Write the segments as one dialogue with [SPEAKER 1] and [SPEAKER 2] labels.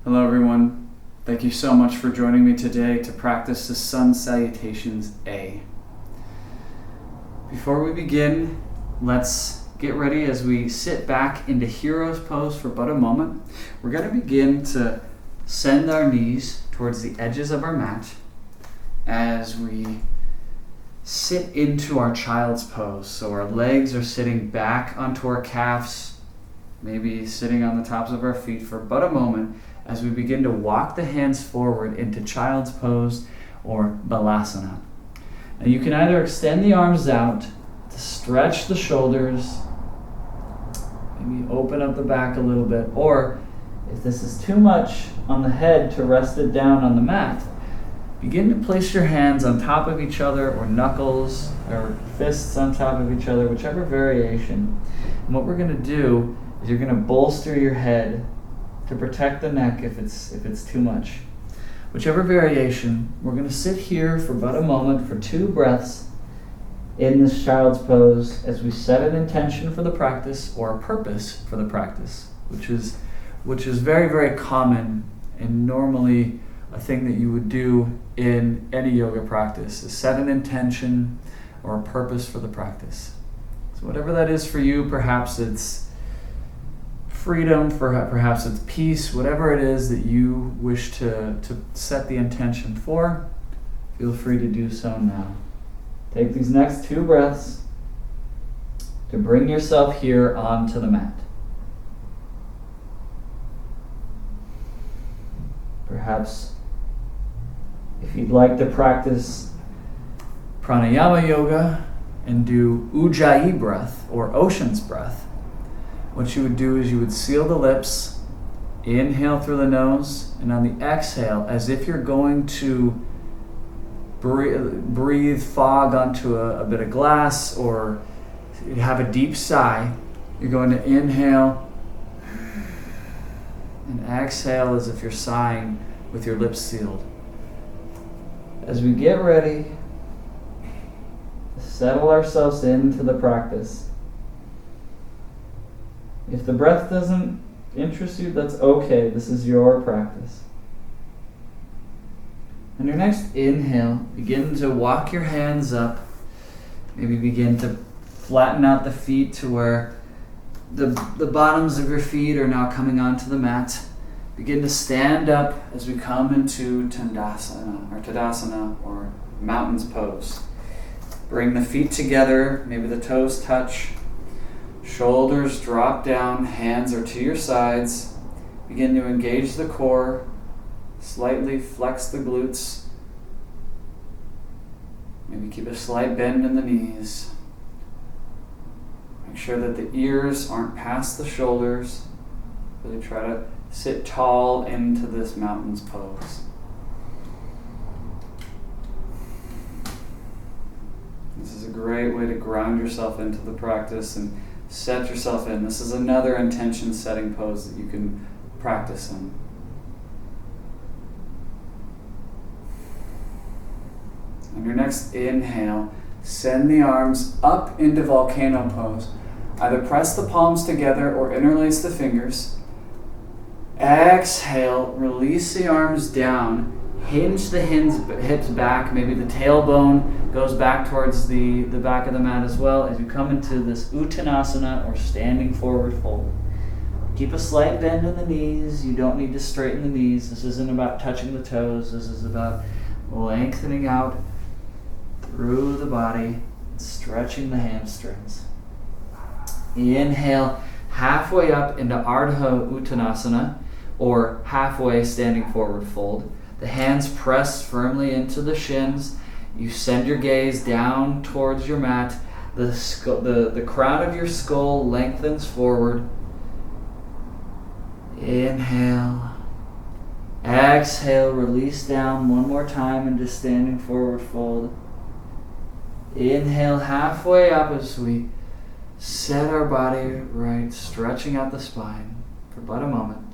[SPEAKER 1] Hello everyone, thank you so much for joining me today to practice the Sun Salutations A. Before we begin, let's get ready as we sit back into Hero's Pose for but a moment. We're going to begin to send our knees towards the edges of our mat as we sit into our Child's Pose. So our legs are sitting back onto our calves, maybe sitting on the tops of our feet for but a moment, as we begin to walk the hands forward into Child's Pose or Balasana. Now you can either extend the arms out to stretch the shoulders, maybe open up the back a little bit, or if this is too much on the head to rest it down on the mat, begin to place your hands on top of each other or knuckles or fists on top of each other, whichever variation. And what we're going to do is you're going to bolster your head to protect the neck if it's too much. Whichever variation, we're going to sit here for about a moment for 2 breaths in this Child's Pose as we set an intention for the practice or a purpose for the practice, which is very, very common and normally a thing that you would do in any yoga practice, is set an intention or a purpose for the practice. So whatever that is for you, perhaps it's freedom, perhaps it's peace, whatever it is that you wish to set the intention for, feel free to do so now. Take these next 2 breaths to bring yourself here onto the mat. Perhaps if you'd like to practice pranayama yoga and do ujjayi breath or ocean's breath, what you would do is you would seal the lips, inhale through the nose, and on the exhale, as if you're going to breathe fog onto a bit of glass or have a deep sigh, you're going to inhale and exhale as if you're sighing with your lips sealed. As we get ready to settle ourselves into the practice, if the breath doesn't interest you, that's okay. This is your practice. On your next inhale, begin to walk your hands up. Maybe begin to flatten out the feet to where the bottoms of your feet are now coming onto the mat. Begin to stand up as we come into Tadasana or Mountain's Pose. Bring the feet together, maybe the toes touch. Shoulders drop down, hands are to your sides. Begin to engage the core, slightly flex the glutes. Maybe keep a slight bend in the knees. Make sure that the ears aren't past the shoulders. Really try to sit tall into this Mountain's Pose. This is a great way to ground yourself into the practice and set yourself in. This is another intention setting pose that you can practice in. On your next inhale, send the arms up into volcano pose. Either press the palms together or interlace the fingers. Exhale, release the arms down. Hinge the hips back. Maybe the tailbone goes back towards the back of the mat as well as you come into this Uttanasana or standing forward fold. Keep a slight bend in the knees. You don't need to straighten the knees. This isn't about touching the toes. This is about lengthening out through the body, stretching the hamstrings. Inhale halfway up into Ardha Uttanasana or halfway standing forward fold. The hands press firmly into the shins. You send your gaze down towards your mat. The crown of your skull lengthens forward. Inhale. Exhale, release down one more time into standing forward fold. Inhale halfway up as we set our body right, stretching out the spine for about a moment.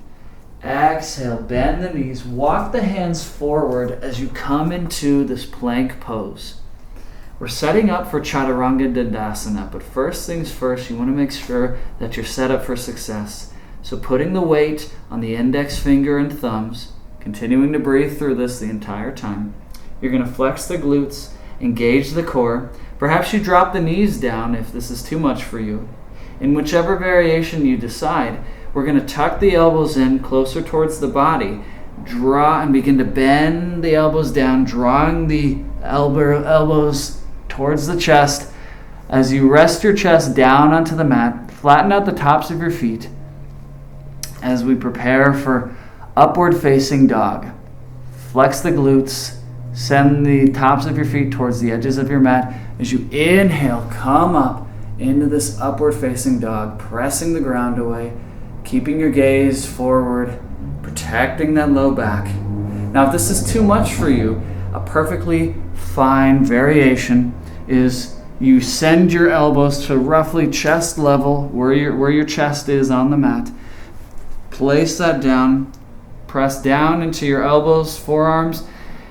[SPEAKER 1] Exhale, bend the knees, walk the hands forward as you come into this plank pose. We're setting up for Chaturanga Dandasana, but first things first, you want to make sure that you're set up for success. So putting the weight on the index finger and thumbs, continuing to breathe through this the entire time. You're going to flex the glutes, engage the core. Perhaps you drop the knees down if this is too much for you. In whichever variation you decide, we're going to tuck the elbows in closer towards the body. Draw and begin to bend the elbows down, drawing the elbows towards the chest. As you rest your chest down onto the mat, flatten out the tops of your feet as we prepare for upward facing dog. Flex the glutes, send the tops of your feet towards the edges of your mat. As you inhale, come up into this upward facing dog, pressing the ground away, keeping your gaze forward, protecting that low back. Now, if this is too much for you, a perfectly fine variation is you send your elbows to roughly chest level, where your chest is on the mat. Place that down, press down into your elbows, forearms,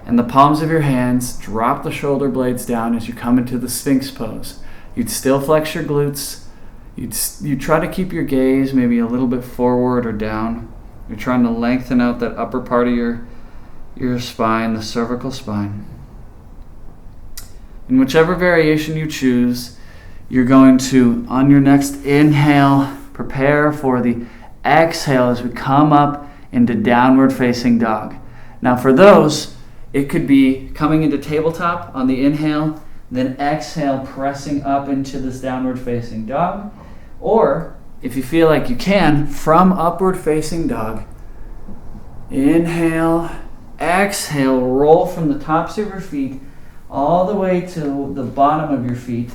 [SPEAKER 1] and the palms of your hands. Drop the shoulder blades down as you come into the Sphinx pose. You'd still flex your glutes. You try to keep your gaze maybe a little bit forward or down. You're trying to lengthen out that upper part of your spine, the cervical spine. In whichever variation you choose, you're going to, on your next inhale, prepare for the exhale as we come up into downward facing dog. Now for those, it could be coming into tabletop on the inhale, then exhale, pressing up into this downward facing dog. Or, if you feel like you can, from upward facing dog, inhale, exhale, roll from the tops of your feet all the way to the bottom of your feet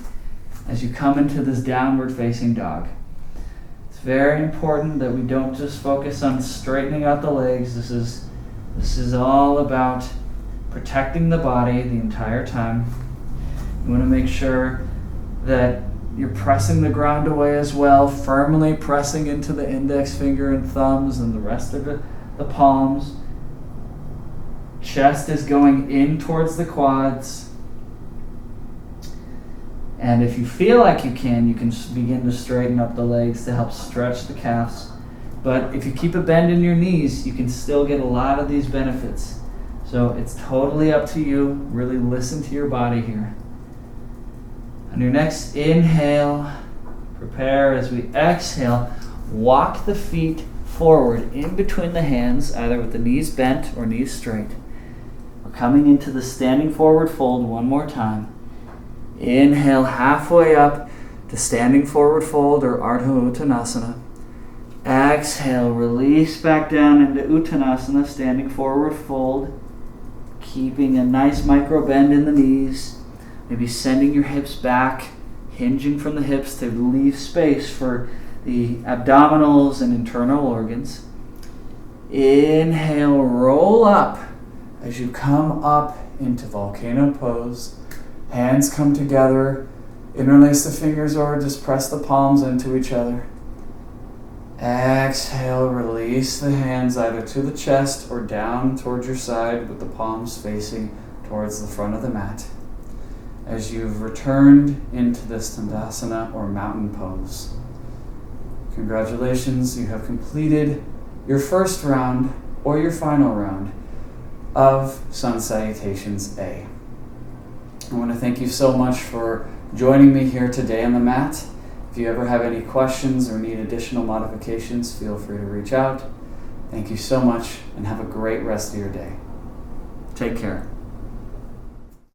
[SPEAKER 1] as you come into this downward facing dog. It's very important that we don't just focus on straightening out the legs. This is all about protecting the body the entire time. You want to make sure that you're pressing the ground away as well, firmly pressing into the index finger and thumbs and the rest of the palms. Chest is going in towards the quads. And if you feel like you can begin to straighten up the legs to help stretch the calves. But if you keep a bend in your knees, you can still get a lot of these benefits. So it's totally up to you. Really listen to your body here. On your next inhale, prepare as we exhale, walk the feet forward in between the hands, either with the knees bent or knees straight. We're coming into the standing forward fold one more time. Inhale halfway up to standing forward fold or Ardha Uttanasana. Exhale, release back down into Uttanasana, standing forward fold, keeping a nice micro bend in the knees. Maybe sending your hips back, hinging from the hips to leave space for the abdominals and internal organs. Inhale, roll up as you come up into volcano pose. Hands come together, interlace the fingers or just press the palms into each other. Exhale, release the hands either to the chest or down towards your side with the palms facing towards the front of the mat. As you've returned into this Tandasana or mountain pose. Congratulations, you have completed your first round or your final round of Sun Salutations A. I want to thank you so much for joining me here today on the mat. If you ever have any questions or need additional modifications, feel free to reach out. Thank you so much and have a great rest of your day. Take care.